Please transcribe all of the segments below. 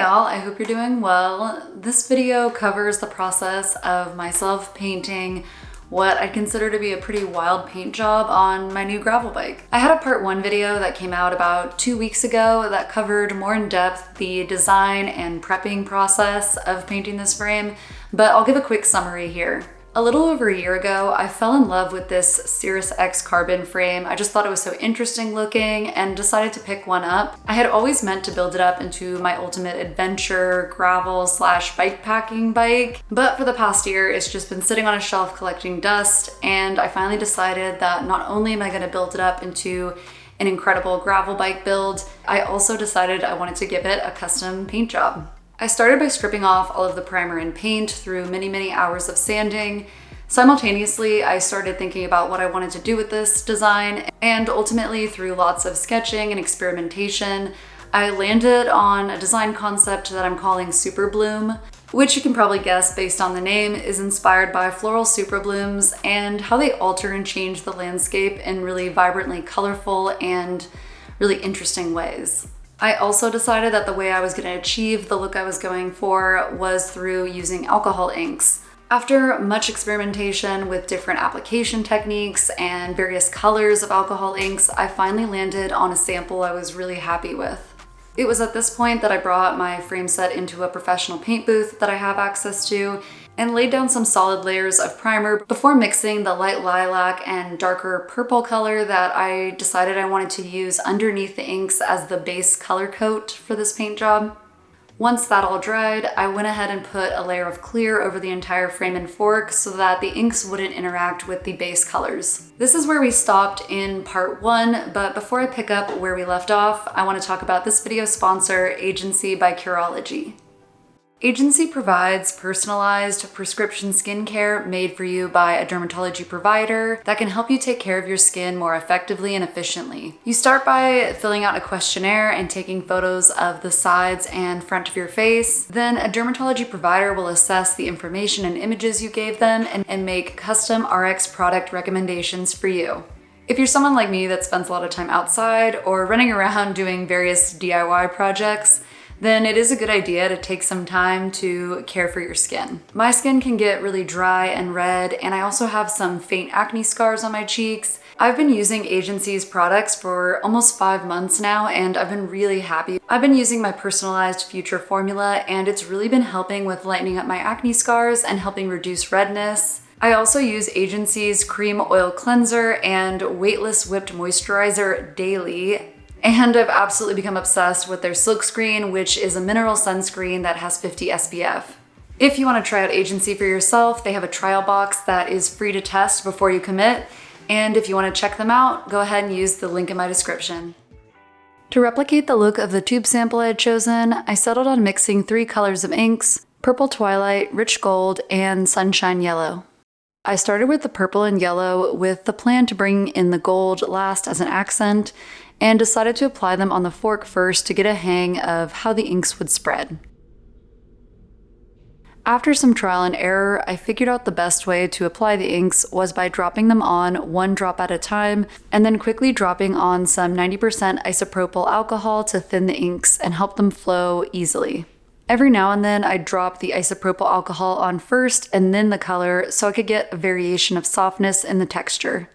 y'all, I hope you're doing well. This video covers the process of myself painting what I consider to be a pretty wild paint job on my new gravel bike. I had a part 1 video that came out about 2 weeks ago that covered more in depth the design and prepping process of painting this frame, but I'll give a quick summary here. A little over a year ago, I fell in love with this Cirrus X carbon frame. I just thought it was so interesting looking and decided to pick one up. I had always meant to build it up into my ultimate adventure gravel / bike packing bike, but for the past year, it's just been sitting on a shelf collecting dust, and I finally decided that not only am I gonna build it up into an incredible gravel bike build, I also decided I wanted to give it a custom paint job. I started by stripping off all of the primer and paint through many hours of sanding. Simultaneously, I started thinking about what I wanted to do with this design, and ultimately through lots of sketching and experimentation, I landed on a design concept that I'm calling Super Bloom, which you can probably guess based on the name is inspired by floral super blooms and how they alter and change the landscape in really vibrantly colorful and really interesting ways. I also decided that the way I was going to achieve the look I was going for was through using alcohol inks. After much experimentation with different application techniques and various colors of alcohol inks, I finally landed on a sample I was really happy with. It was at this point that I brought my frame set into a professional paint booth that I have access to and laid down some solid layers of primer before mixing the light lilac and darker purple color that I decided I wanted to use underneath the inks as the base color coat for this paint job. Once that all dried, I went ahead and put a layer of clear over the entire frame and fork so that the inks wouldn't interact with the base colors. This is where we stopped in part 1, but before I pick up where we left off, I want to talk about this video's sponsor, Agency by Curology. Agency provides personalized prescription skincare made for you by a dermatology provider that can help you take care of your skin more effectively and efficiently. You start by filling out a questionnaire and taking photos of the sides and front of your face. Then a dermatology provider will assess the information and images you gave them and make custom RX product recommendations for you. If you're someone like me that spends a lot of time outside or running around doing various DIY projects, then it is a good idea to take some time to care for your skin. My skin can get really dry and red, and I also have some faint acne scars on my cheeks. I've been using Agency's products for almost 5 months now, and I've been really happy. I've been using my personalized Future formula, and it's really been helping with lightening up my acne scars and helping reduce redness. I also use Agency's Cream Oil Cleanser and Weightless Whipped Moisturizer daily. And I've absolutely become obsessed with their Silkscreen, which is a mineral sunscreen that has 50 SPF. If you want to try out Agency for yourself, they have a trial box that is free to test before you commit. And if you want to check them out, go ahead and use the link in my description. To replicate the look of the tube sample I had chosen, I settled on mixing 3 colors of inks: Purple Twilight, Rich Gold, and Sunshine Yellow. I started with the purple and yellow with the plan to bring in the gold last as an accent, and decided to apply them on the fork first to get a hang of how the inks would spread. After some trial and error, I figured out the best way to apply the inks was by dropping them on 1 drop at a time, and then quickly dropping on some 90% isopropyl alcohol to thin the inks and help them flow easily. Every now and then I'd drop the isopropyl alcohol on first and then the color so I could get a variation of softness in the texture.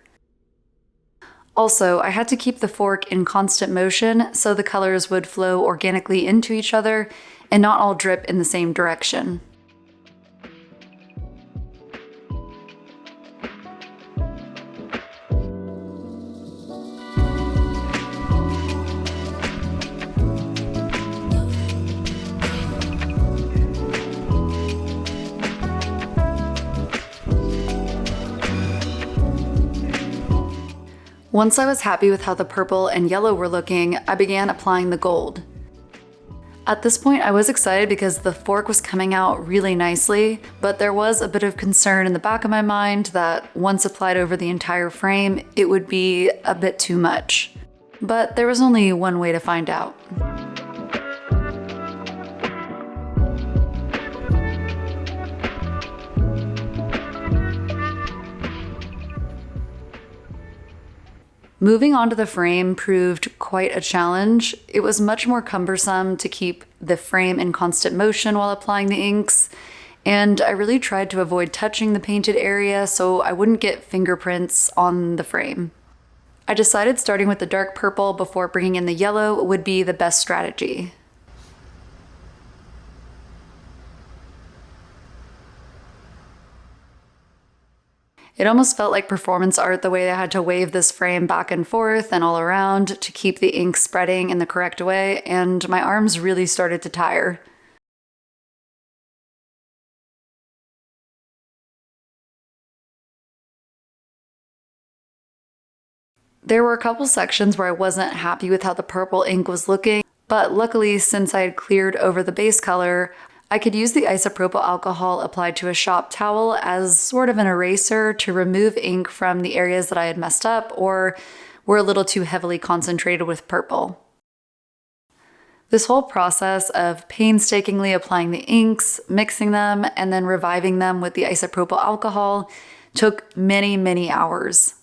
Also, I had to keep the fork in constant motion so the colors would flow organically into each other and not all drip in the same direction. Once I was happy with how the purple and yellow were looking, I began applying the gold. At this point, I was excited because the fork was coming out really nicely, but there was a bit of concern in the back of my mind that once applied over the entire frame, it would be a bit too much. But there was only one way to find out. Moving onto the frame proved quite a challenge. It was much more cumbersome to keep the frame in constant motion while applying the inks, and I really tried to avoid touching the painted area so I wouldn't get fingerprints on the frame. I decided starting with the dark purple before bringing in the yellow would be the best strategy. It almost felt like performance art the way I had to wave this frame back and forth and all around to keep the ink spreading in the correct way, and my arms really started to tire. There were a couple sections where I wasn't happy with how the purple ink was looking, but luckily, since I had cleared over the base color, I could use the isopropyl alcohol applied to a shop towel as sort of an eraser to remove ink from the areas that I had messed up or were a little too heavily concentrated with purple. This whole process of painstakingly applying the inks, mixing them, and then reviving them with the isopropyl alcohol took many, many hours.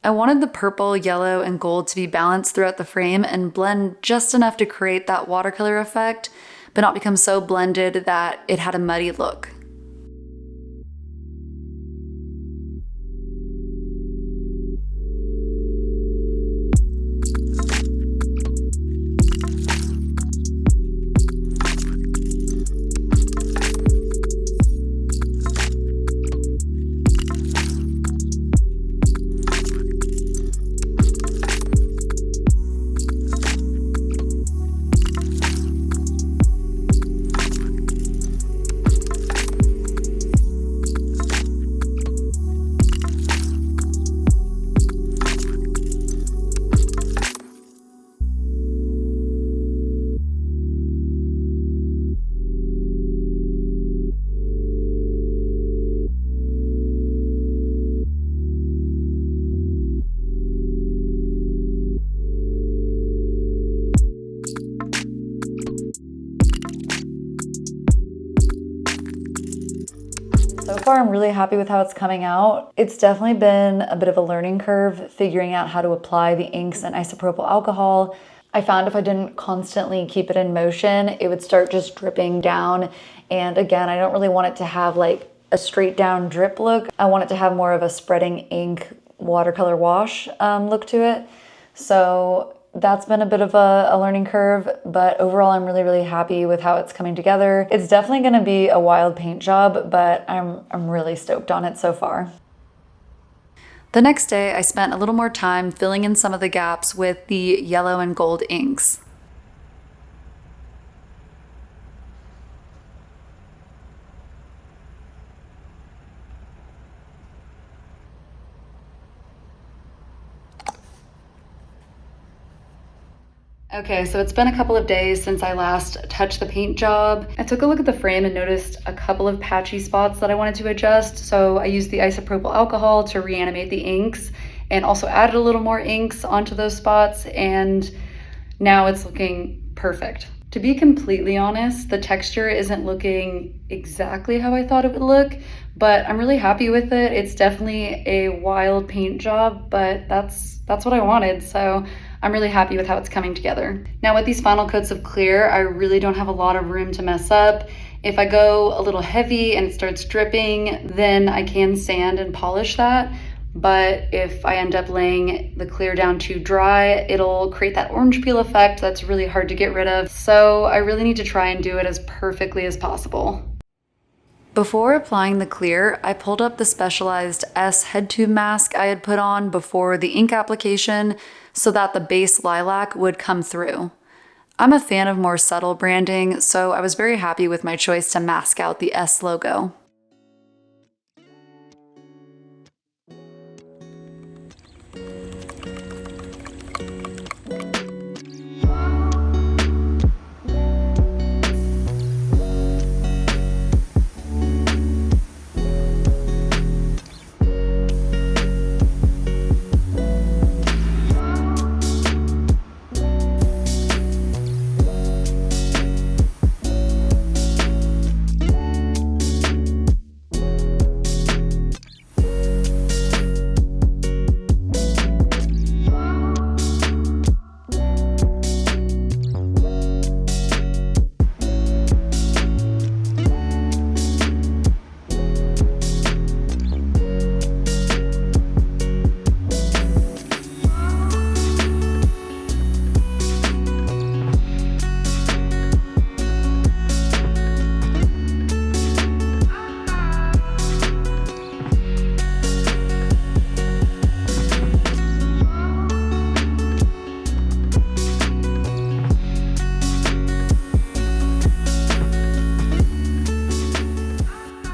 I wanted the purple, yellow, and gold to be balanced throughout the frame and blend just enough to create that watercolor effect, but not become so blended that it had a muddy look. So far, I'm really happy with how it's coming out. It's definitely been a bit of a learning curve figuring out how to apply the inks and isopropyl alcohol. I found if I didn't constantly keep it in motion, it would start just dripping down. And again, I don't really want it to have like a straight down drip look. I want it to have more of a spreading ink watercolor wash look to it. So that's been a bit of a learning curve, but overall I'm really, really happy with how it's coming together. It's definitely going to be a wild paint job, but I'm really stoked on it so far. The next day I spent a little more time filling in some of the gaps with the yellow and gold inks. Okay, so it's been a couple of days since I last touched the paint job. I took a look at the frame and noticed a couple of patchy spots that I wanted to adjust, so I used the isopropyl alcohol to reanimate the inks and also added a little more inks onto those spots, and now it's looking perfect. To be completely honest, the texture isn't looking exactly how I thought it would look, but I'm really happy with it. It's definitely a wild paint job, but that's what I wanted, so I'm really happy with how it's coming together. Now with these final coats of clear, I really don't have a lot of room to mess up. If I go a little heavy and it starts dripping, then I can sand and polish that. But if I end up laying the clear down too dry, it'll create that orange peel effect that's really hard to get rid of. So I really need to try and do it as perfectly as possible. Before applying the clear, I pulled up the specialized S head tube mask I had put on before the ink application so that the base lilac would come through. I'm a fan of more subtle branding, so I was very happy with my choice to mask out the S logo.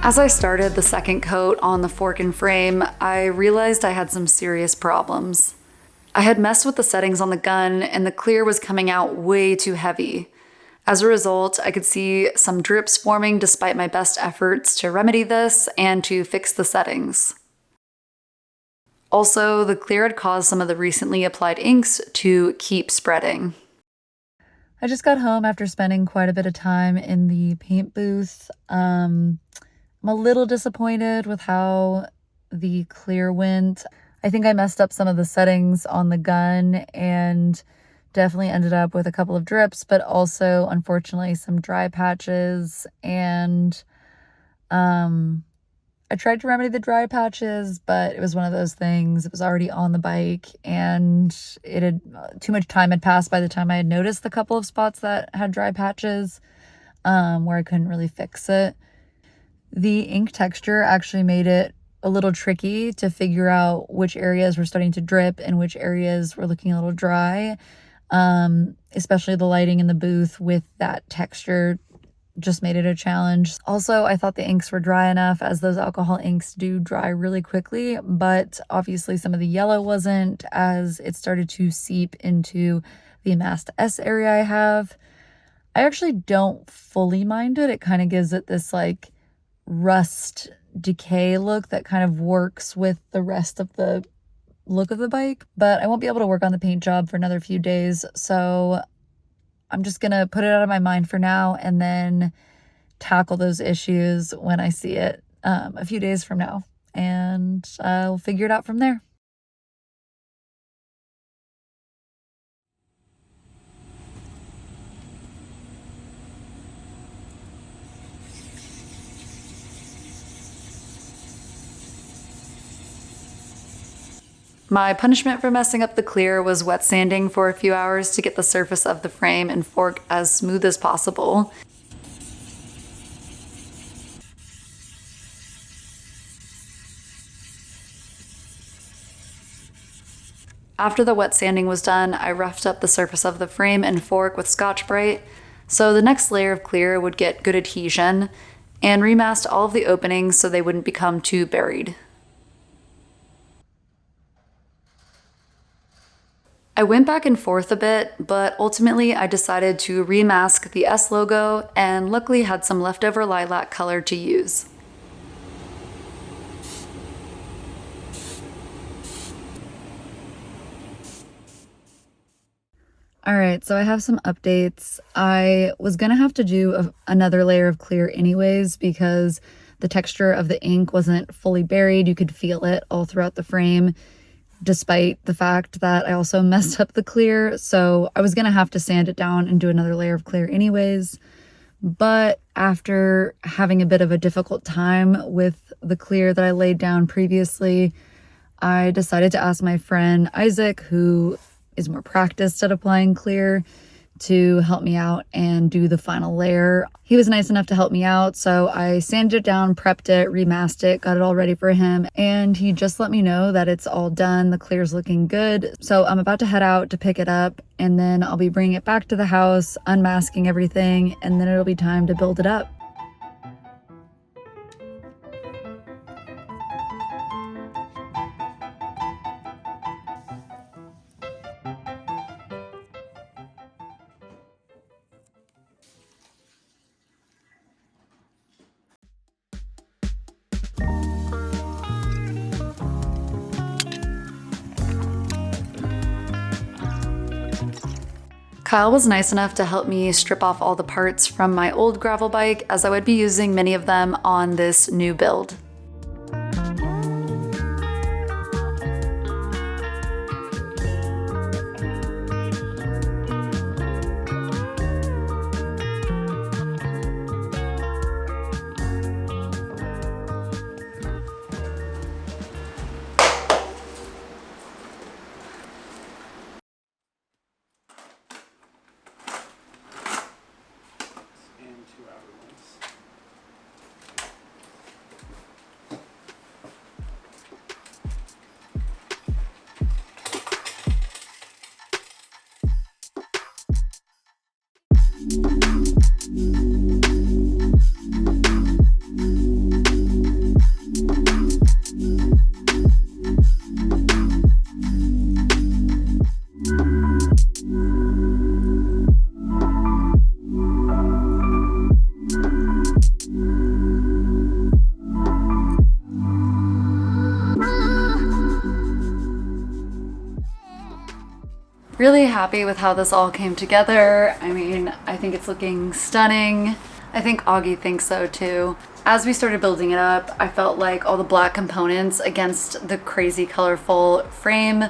As I started the second coat on the fork and frame, I realized I had some serious problems. I had messed with the settings on the gun and the clear was coming out way too heavy. As a result, I could see some drips forming despite my best efforts to remedy this and to fix the settings. Also, the clear had caused some of the recently applied inks to keep spreading. I just got home after spending quite a bit of time in the paint booth. I'm a little disappointed with how the clear went. I think I messed up some of the settings on the gun and definitely ended up with a couple of drips, but also, unfortunately, some dry patches. And I tried to remedy the dry patches, but it was one of those things. It was already on the bike and it had too much time had passed by the time I had noticed the couple of spots that had dry patches where I couldn't really fix it. The ink texture actually made it a little tricky to figure out which areas were starting to drip and which areas were looking a little dry, especially the lighting in the booth with that texture just made it a challenge. Also, I thought the inks were dry enough, as those alcohol inks do dry really quickly, but obviously some of the yellow wasn't, as it started to seep into the masked S area I have. I actually don't fully mind it. It kind of gives it this like rust decay look that kind of works with the rest of the look of the bike, but I won't be able to work on the paint job for another few days, so I'm just gonna put it out of my mind for now and then tackle those issues when I see it a few days from now, and I'll figure it out from there. My punishment for messing up the clear was wet sanding for a few hours to get the surface of the frame and fork as smooth as possible. After the wet sanding was done, I roughed up the surface of the frame and fork with Scotch-Brite, so the next layer of clear would get good adhesion, and remasked all of the openings so they wouldn't become too buried. I went back and forth a bit, but ultimately I decided to remask the S logo and luckily had some leftover lilac color to use. All right, so I have some updates. I was gonna have to do another layer of clear anyways because the texture of the ink wasn't fully buried. You could feel it all throughout the frame, despite the fact that I also messed up the clear. So I was gonna have to sand it down and do another layer of clear anyways. But after having a bit of a difficult time with the clear that I laid down previously, I decided to ask my friend Isaac, who is more practiced at applying clear, to help me out and do the final layer. He was nice enough to help me out, so I sanded it down, prepped it, remasked it, got it all ready for him, and he just let me know that it's all done. The clear's looking good. So I'm about to head out to pick it up, and then I'll be bringing it back to the house, unmasking everything, and then it'll be time to build it up. Kyle was nice enough to help me strip off all the parts from my old gravel bike, as I would be using many of them on this new build. Really happy with how this all came together. I mean, I think it's looking stunning. I think Augie thinks so too. As we started building it up, I felt like all the black components against the crazy colorful frame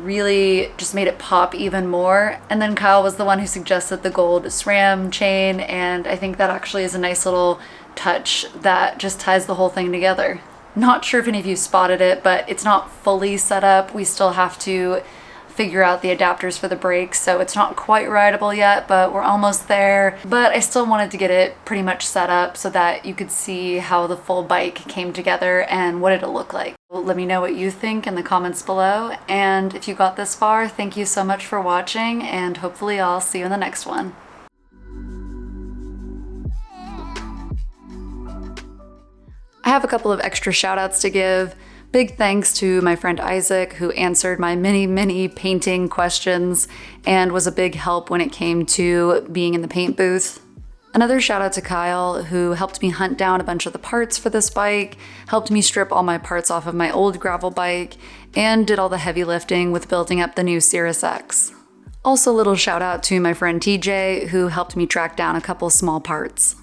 really just made it pop even more. And then Kyle was the one who suggested the gold SRAM chain, and I think that actually is a nice little touch that just ties the whole thing together. Not sure if any of you spotted it, but it's not fully set up. We still have to figure out the adapters for the brakes, so it's not quite rideable yet, but we're almost there. But I still wanted to get it pretty much set up so that you could see how the full bike came together and what it'll look like. Let me know what you think in the comments below, and if you got this far, thank you so much for watching, and hopefully I'll see you in the next one. I have a couple of extra shout outs to give. Big thanks to my friend Isaac, who answered my many painting questions and was a big help when it came to being in the paint booth. Another shout out to Kyle, who helped me hunt down a bunch of the parts for this bike, helped me strip all my parts off of my old gravel bike, and did all the heavy lifting with building up the new Cirrus X. Also a little shout out to my friend TJ, who helped me track down a couple small parts.